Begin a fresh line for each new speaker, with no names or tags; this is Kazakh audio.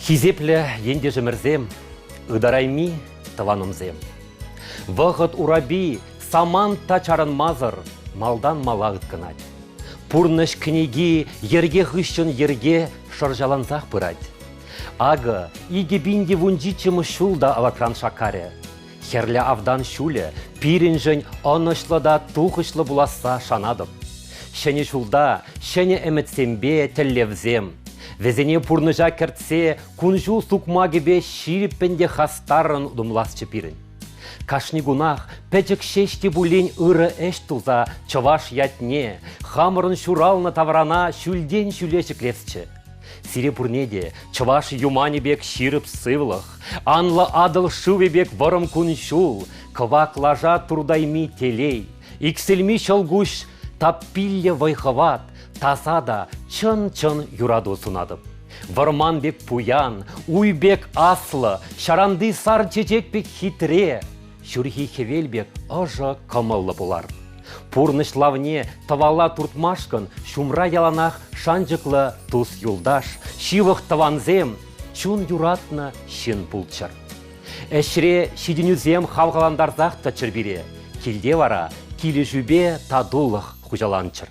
Хизепле енде жемірзем, ыдарайми тыванымзем. Вғыт ураби саман та чарынмазыр, малдан малағыт кынать. Пурныш книги ерге хыщын ерге шыржаланзақ пырать. Ағы иге бинде вунжичымы шулда алакран шакаре. Херле авдан шуле, пиринжен онышлы да тухышлы буласа шанадып. Шәне шулда, шәне әмітсембе тіллевзем. Везене пурныжа кертсе, кунжу сукма гебе шириппенде хастарын удумласчы пирін. Кашни гунах, пәчік шешті булень ыры әш туза, чаваш ятне, хамырын шуралны таврана шүлден шүлешік лесчі. Сире пурнеде, чаваш юмани бек ширып сывлых, анлы адыл шыве бек варым куншул, квак лажа турдайми телей, икселми шалгуш таппилле вайхават, тазада чын-чын юраду сунадып. Варман бек пуян, уй бек аслы, шаранды сар чечек бек хитре, шүрхи хевел бек ажа камыллы болар. Пурныш лавне тавала туртмашкын, шумра яланах шанжықлы туз юлдаш, шивых таванзем, чун юратны шын пулчыр. Әшре шиденюзем хавғаландарзақ тачыр бире, келде вара, килі жүбе тадулық хужаланчыр.